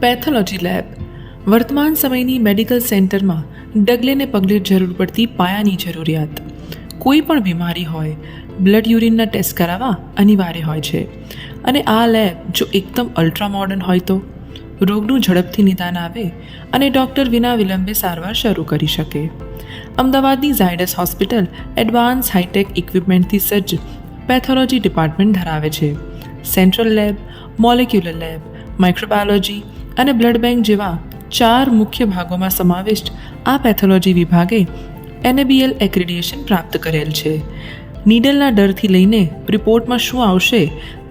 Pathology lab વર્તમાન સમયની medical સેન્ટરમાં ડગલે ને પગલે જરૂર પડતી પાયાની જરૂરિયાત. કોઈ પણ બીમારી હોય, બ્લડ યુરિનના ટેસ્ટ કરાવવા અનિવાર્ય હોય છે. અને આ લેબ જો એકદમ અલ્ટ્રા મોડર્ન હોય તો રોગનું ઝડપથી નિદાન આવે અને ડૉક્ટર વિના વિલંબે સારવાર શરૂ કરી શકે. અમદાવાદની ઝાયડસ હોસ્પિટલ એડવાન્સ હાઈટેક ઇક્વિપમેન્ટથી સજ્જ પેથોલોજી ડિપાર્ટમેન્ટ ધરાવે છે. Central lab, molecular lab, microbiology અને બ્લડ બેંક જેવા 4 મુખ્ય ભાગોમાં સમાવિષ્ટ આ પેથોલોજી વિભાગે NABL એક્રેડિએશન પ્રાપ્ત કરેલ છે. નીડલના ડરથી લઈને રિપોર્ટમાં શું આવશે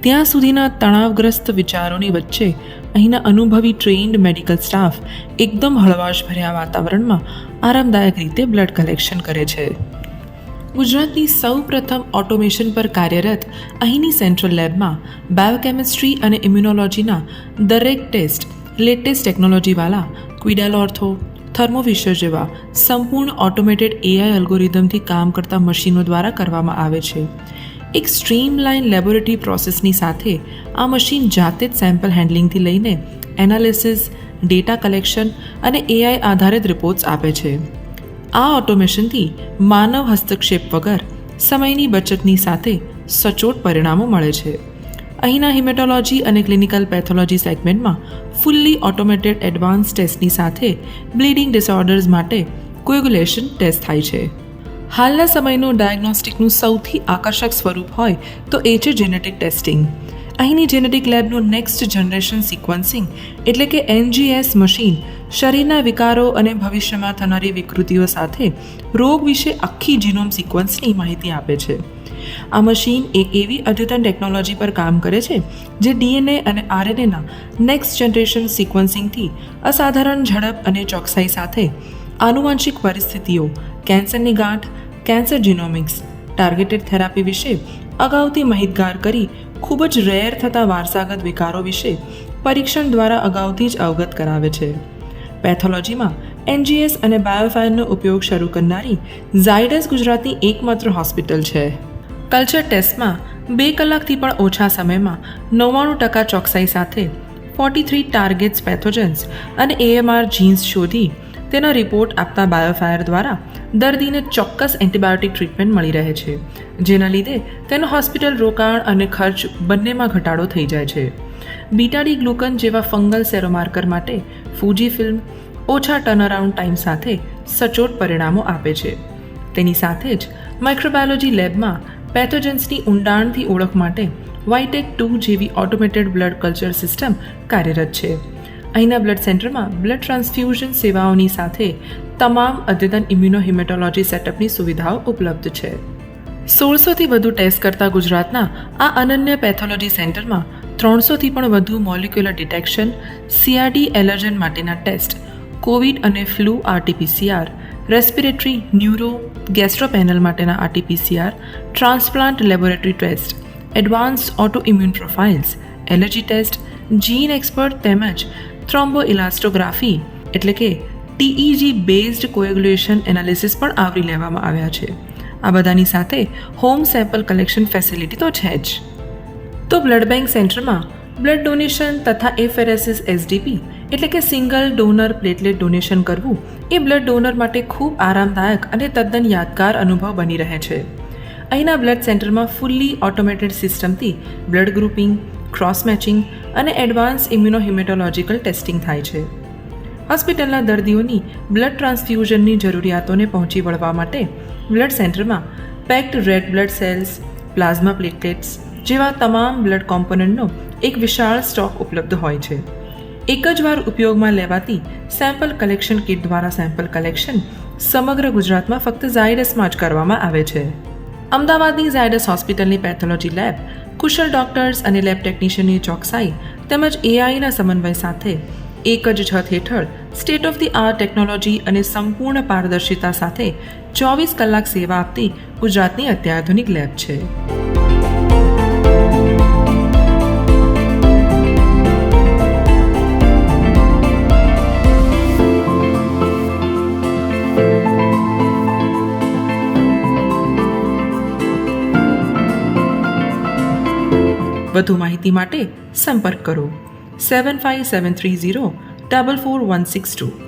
ત્યાં સુધીના તણાવગ્રસ્ત વિચારોની વચ્ચે અહીંના અનુભવી ટ્રેન્ડ મેડિકલ સ્ટાફ એકદમ હળવાશભર્યા વાતાવરણમાં આરામદાયક રીતે બ્લડ કલેક્શન કરે છે. ગુજરાતની સૌપ્રથમ ઓટોમેશન પર કાર્યરત અહીંની સેન્ટ્રલ લેબમાં બાયોકેમિસ્ટ્રી અને ઇમ્યુનોલોજીના દરેક ટેસ્ટ લેટેસ્ટ ટેકનોલોજીવાળા ક્વિડાલોર્થો, થર્મોફિશર જેવા સંપૂર્ણ ઓટોમેટેડ AI અલ્ગોરિધમથી કામ કરતા મશીનો દ્વારા કરવામાં આવે છે. એક સ્ટ્રીમલાઇન લેબોરેટરી પ્રોસેસની સાથે આ મશીન જાતે જ સેમ્પલ હેન્ડલિંગથી લઈને એનાલિસિસ, ડેટા કલેક્શન અને AI આધારિત રિપોર્ટ્સ આપે છે. આ ઓટોમેશનથી માનવ હસ્તક્ષેપ વગર સમયની બચતની સાથે સચોટ પરિણામો મળે છે. અહીંના હિમેટોલોજી અને ક્લિનિકલ પેથોલોજી સેગમેન્ટમાં ફુલ્લી ઓટોમેટેડ એડવાન્સ ટેસ્ટની સાથે બ્લીડિંગ ડિસઓર્ડર્સ માટે કોએગ્યુલેશન ટેસ્ટ થાય છે. હાલના સમયનું ડાયગ્નોસ્ટિકનું સૌથી આકર્ષક સ્વરૂપ હોય તો એ છે જેનેટિક ટેસ્ટિંગ. અહીંની જેનેટિક લેબનું નેક્સ્ટ જનરેશન સિક્વન્સિંગ એટલે કે NGS મશીન શરીરના વિકારો અને ભવિષ્યમાં થનારી વિકૃતિઓ સાથે રોગ વિશે આખી જીનોમ સિક્વન્સની માહિતી આપે છે. આ મશીન એક એવી અદ્યતન ટેકનોલોજી પર કામ કરે છે જે DNA અને RNAના નેક્સ્ટ જનરેશન સિક્વન્સિંગથી અસાધારણ ઝડપ અને ચોકસાઈ સાથે આનુવંશિક પરિસ્થિતિઓ, કેન્સરની ગાંઠ, કેન્સર જીનોમિક્સ, ટાર્ગેટેડ થેરાપી વિશે અગાઉથી માહિતગાર કરી ખૂબ જ રેર થતા વારસાગત વિકારો વિશે પરીક્ષણ દ્વારા અગાઉથી જ અવગત કરાવે છે. પેથોલોજીમાં NGS અને બાયોફાયરનો ઉપયોગ શરૂ કરનારી ઝાયડસ ગુજરાતની એકમાત્ર હોસ્પિટલ છે. કલ્ચર ટેસ્ટમાં 2 કલાકથી પણ ઓછા સમયમાં 99% ચોકસાઈ સાથે 43 ટાર્ગેટ્સ પેથોજન્સ અને AMR જીન્સ શોધી તેના રિપોર્ટ આપતા બાયોફાયર દ્વારા દર્દીને ચોક્કસ એન્ટીબાયોટિક ટ્રીટમેન્ટ મળી રહે છે, જેના લીધે તેનો હોસ્પિટલ રોકાણ અને ખર્ચ બંનેમાં ઘટાડો થઈ જાય છે. બીટાડી ગ્લુકન જેવા ફંગલ સેરોમાર્કર માટે ફૂજી ફિલ્મ ઓછા ટર્નઅરાઉન્ડ ટાઈમ સાથે સચોટ પરિણામો આપે છે. તેની સાથે જ માઇક્રોબાયોલોજી લેબમાં પેથોજન્સની ઊંડાણથી ઓળખ માટે વાઇટેક 2 જેવી ઓટોમેટેડ બ્લડ કલ્ચર સિસ્ટમ કાર્યરત છે. અહીંના બ્લડ સેન્ટરમાં બ્લડ ટ્રાન્સફ્યુઝન સેવાઓની સાથે તમામ અદ્યતન ઇમ્યુનોહિમેટોલોજી સેટઅપની સુવિધાઓ ઉપલબ્ધ છે. 1600થી વધુ ટેસ્ટ કરતા ગુજરાતના આ અનન્ય પેથોલોજી સેન્ટરમાં 300થી પણ વધુ મોલિક્યુલર ડિટેક્શન, CRD એલર્જન માટેના ટેસ્ટ, કોવિડ અને flu RT-PCR, respiratory, neuro, gastro panel માટેના RT-PCR, transplant laboratory test, advanced auto immune profiles, allergy test, gene expert તેમજ થ્રોમ્બોઇલાસ્ટોગ્રાફી એટલે કે TEG બેઝડ કોએગ્યુલેશન એનાલિસિસ પણ આવરી લેવામાં આવ્યા છે. આ બધાની સાથે હોમ સેમ્પલ કલેક્શન ફેસિલિટી તો છે જ. તો બ્લડ બેંક સેન્ટરમાં બ્લડ ડોનેશન તથા એફેરેસિસ SDP એટલે કે સિંગલ ડોનર પ્લેટલેટ ડોનેશન કરવું એ બ્લડ ડોનર માટે ખૂબ આરામદાયક અને તદ્દન યાદગાર અનુભવ બની રહે છે. અહીંના બ્લડ સેન્ટરમાં ફુલ્લી ઓટોમેટેડ સિસ્ટમથી બ્લડ ગ્રુપિંગ, ક્રોસ મેચિંગ અને એડવાન્સ ઇમ્યુનોહિમેટોલોજીકલ ટેસ્ટિંગ થાય છે. હોસ્પિટલના દર્દીઓની બ્લડ ટ્રાન્સફ્યુઝનની જરૂરિયાતોને પહોંચી વળવા માટે બ્લડ સેન્ટરમાં packed red blood cells, plasma platelets જેવા તમામ બ્લડ કોમ્પોનન્ટનો એક વિશાળ સ્ટોક ઉપલબ્ધ હોય છે. એક જ વાર ઉપયોગમાં લેવાતી સેમ્પલ કલેક્શન કિટ દ્વારા સેમ્પલ કલેક્શન સમગ્ર ગુજરાતમાં ફક્ત ઝાયડસમાં જ કરવામાં આવે છે. અમદાવાદની ઝાયડસ હોસ્પિટલની પેથોલોજી લેબ કુશળ ડોક્ટર્સ અને લેબ ટેકનિશિયનની ચોકસાઈ તેમજ AIના સમન્વય સાથે એક જ છત હેઠળ state of the art technology અને સંપૂર્ણ પારદર્શિતા સાથે 24 કલાક સેવા આપતી ગુજરાતની અત્યાધુનિક લેબ છે. વધુ માહિતી માટે સંપર્ક કરો 75730 444162